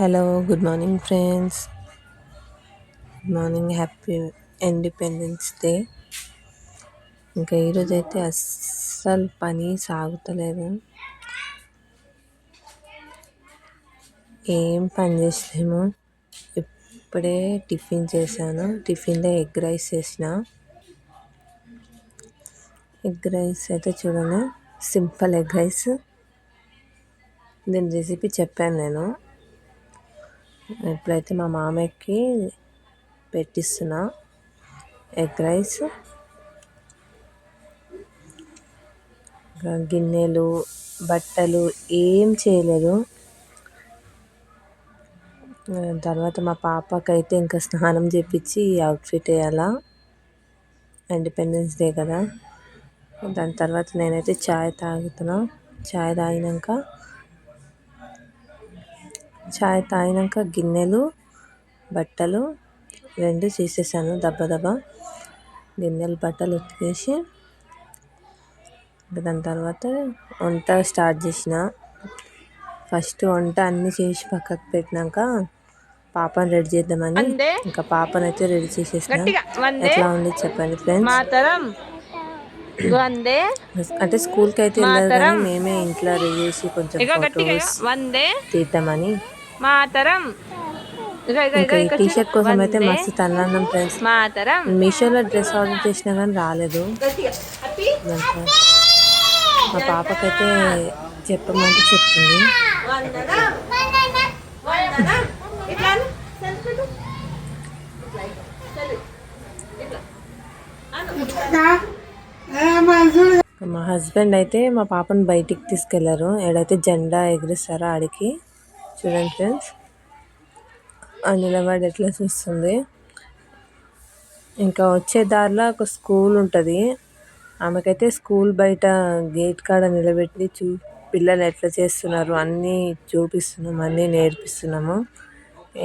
Hello good morning friends. Good morning, happy independence day. ఇంకా ఈరోజైతే అస్సలు పని సాగుతలేదు, ఏం పని చేసలేము. ఇప్పుడే టిఫిన్ చేశాను. టిఫిన్లో ఎగ్ రైస్ చేసిన. ఎగ్ రైస్ అయితే చూడండి, సింపుల్ ఎగ్ రైస్. దీని రెసిపీ చెప్పాను నేను. ఇప్పుడైతే మా మామయ్యకి పెట్టిస్తున్నా ఎగ్ రైస్. గిన్నెలు బట్టలు ఏం చేయలేదు. తర్వాత మా పాపకైతే ఇంకా స్నానం చేపించి అవుట్ఫిట్ వేయాలా, ఇండిపెండెన్స్ డే కదా. దాని తర్వాత నేనైతే చాయ్ తాగుతున్నా. చాయ్ తాగినాక గిన్నెలు బట్టలు రెండు చేసేసాను. దబ్బ గిన్నెలు బట్టలు ఉతికేసి దాని తర్వాత వంట స్టార్ట్ చేసిన. ఫస్ట్ వంట అన్నీ చేసి పక్కకు పెట్టినాక పాపని రెడీ చేద్దామని ఇంకా పాపనైతే రెడీ చేసేసిన. ఎట్లా ఉంది చెప్పండి ఫ్రెండ్స్. అంటే స్కూల్కి అయితే వెళ్ళదు, కానీ మేమే ఇంట్లో రెడీ చేసి కొంచెం ఫొటోస్ తీద్దామని. ఇంకా ఈ టీషర్ట్ కోసం అయితే మస్తు తన్నాను ఫ్రెండ్స్. మీషోలో డ్రెస్ ఆర్డర్ చేసినా కానీ రాలేదు. మా పాపకైతే చెప్పమంటే చెప్తుంది. మా హస్బెండ్ అయితే మా పాపను బయటికి తీసుకెళ్లారు. ఏడైతే జెండా ఎగిరిస్తారో ఆడికి. చూడండి ఫ్రెండ్స్, ఆ నిలబడి ఎట్లా చూస్తుంది. ఇంకా వచ్చే దారిలో ఒక స్కూల్ ఉంటుంది. ఆమెకైతే స్కూల్ బయట గేట్ కాడ నిలబెట్టి పిల్లలు ఎట్లా చేస్తున్నారు అన్నీ చూపిస్తున్నాము, అన్నీ నేర్పిస్తున్నాము.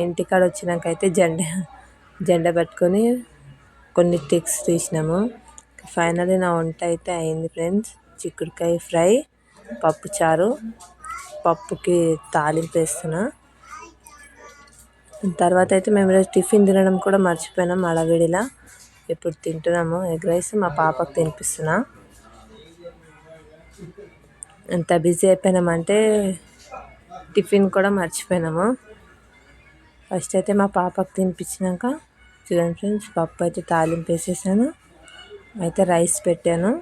ఇంటికాడ వచ్చినాకైతే జెండా పట్టుకొని కొన్ని టిక్స్ తీసినాము. ఫైనల్లీ నా వంట అయితే అయింది ఫ్రెండ్స్. చిక్కుడుకాయ ఫ్రై, పప్పు చారు, పప్పుకి తాలింపు వేస్తున్నా. తర్వాత అయితే మేము ఈరోజు టిఫిన్ తినడం కూడా మర్చిపోయినాం అడవిడిలా. ఇప్పుడు తింటున్నాము ఎగ్ రైస్. మా పాపకు తినిపిస్తున్నా. ఎంత బిజీ అయిపోయినామంటే టిఫిన్ కూడా మర్చిపోయినాము. ఫస్ట్ అయితే మా పాపకు తినిపించినాక చూడండి ఫ్రెండ్స్, పప్పు అయితే తాలింపు వేసేసాను. అయితే రైస్ పెట్టాను.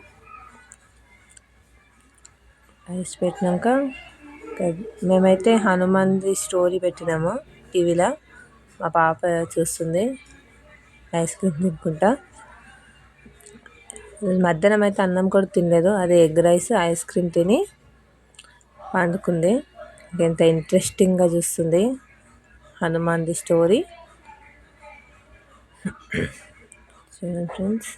రైస్ పెట్టినాక మేమైతే హనుమాన్ది స్టోరీ పెట్టినాము టీవీలో. మా పాప చూస్తుంది ఐస్ క్రీమ్ తినుకుంటా. మధ్యాహ్నం అయితే అన్నం కూడా తినలేదు. అదే ఎగ్ రైస్ ఐస్ క్రీమ్ తిని పండుకుంది. ఎంత ఇంట్రెస్టింగ్గా చూస్తుంది హనుమాన్ది స్టోరీ. చూడండి ఫ్రెండ్స్,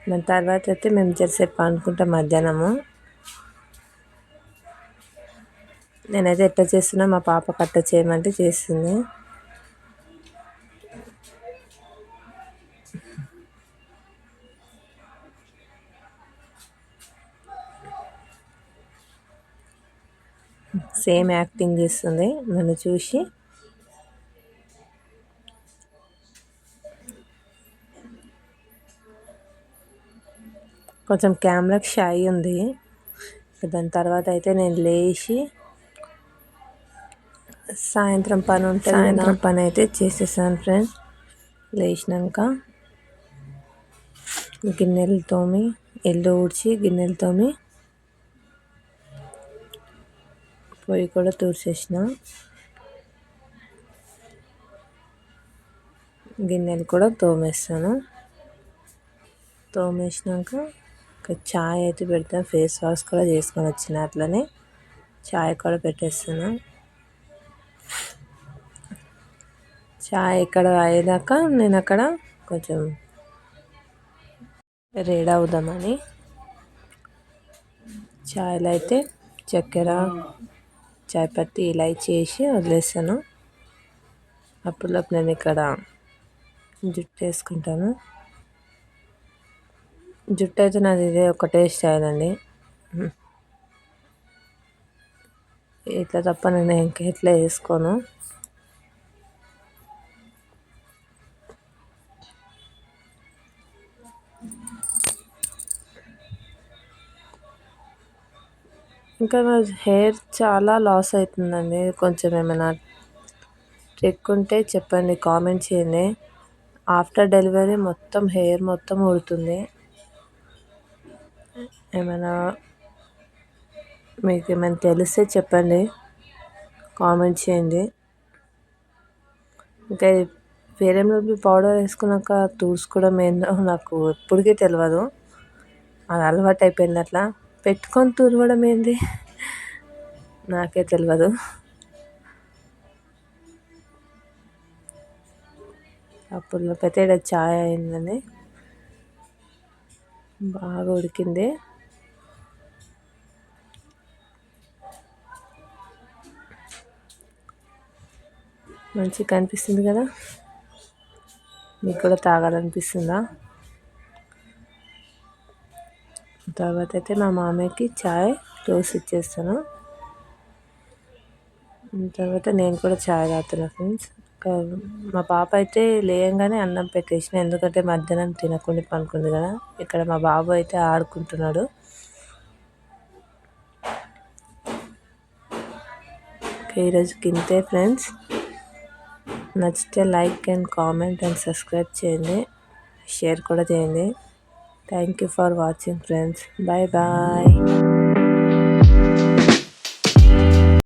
దాని తర్వాత అయితే మేము జరసేపు పండుకుంటాం మధ్యాహ్నము. నేనైతే ఎట్లా చేస్తున్నా మా పాప కట్ట చేయమంటే చేస్తుంది. సేమ్ యాక్టింగ్ చేస్తుంది నన్ను చూసి. కొంచెం కెమెరాకి షై ఉంది. దాని తర్వాత అయితే నేను లేచి సాయంత్రం పని ఉంటుంది. సాయంత్రం పని అయితే చేసేసాను ఫ్రెండ్స్. లేచినాక గిన్నెలు తోమి, ఇల్లు ఊడ్చి గిన్నెలు తోమి, పొయ్యి కూడా తూర్చేసిన. గిన్నెలు కూడా తోమేస్తాను. తోమేసినాక చాయ్ అయితే పెడతాను. ఫేస్ వాష్ కూడా చేసుకొని వచ్చిన, అట్లనే చాయ్ కూడా పెట్టేస్తాను. చాయ్ ఇక్కడ అయ్యేదాకా నేను అక్కడ కొంచెం రెడీ అవుదామని చాయ్లో అయితే చక్కెర, చాయ్ పత్తి ఇలాచి వేసి వదిలేస్తాను. అప్పుడులోపు నేను ఇక్కడ జుట్టు వేసుకుంటాను. జుట్టు అయితే నాది ఇదే ఒకటే స్టైల్ అండి. ఇట్లా తప్ప నేను ఇంకా ఇట్లా వేసుకోను. ఇంకా నా హెయిర్ చాలా లాస్ అవుతుందండి. కొంచెం ఏమైనా ట్రిక్ ఉంటే చెప్పండి, కామెంట్ చేయండి. ఆఫ్టర్ డెలివరీ మొత్తం హెయిర్ మొత్తం ఊడుతుంది. ఏమైనా మీకు ఏమైనా తెలిస్తే చెప్పండి, కామెంట్ చేయండి. ఇంకా ఫెయిర్ అండ్ లవ్లీ పౌడర్ వేసుకున్నాక తుడుచుకోవడం ఏందో నాకు ఎప్పటికీ తెలియదు. అది అలవాటు అయిపోయింది. అట్లా పెట్టుకొని తుడవడం ఏంది నాకే తెలియదు. అప్పుడులోపైతే ఇక్కడ ఛాయ్ అయిందని బాగా ఉడికింది. మంచిగా కనిపిస్తుంది కదా. మీకు కూడా తాగాలనిపిస్తుందా? తర్వాత అయితే మా మామయ్యకి ఛాయ్ రోజు ఇచ్చేస్తాను. తర్వాత నేను కూడా ఛాయ్ తాగుతున్నా ఫ్రెండ్స్. మా పాప అయితే లేయంగానే అన్నం పెట్టేసిన, ఎందుకంటే మధ్యాహ్నం తినకుండా పనుకుంది కదా. ఇక్కడ మా బాబు అయితే ఆడుకుంటున్నాడు. ఈరోజుకి ఇంతే ఫ్రెండ్స్. నచ్చితే like and comment and subscribe చేయండి, షేర్ కూడా చేయండి. Thank you for watching friends. Bye bye.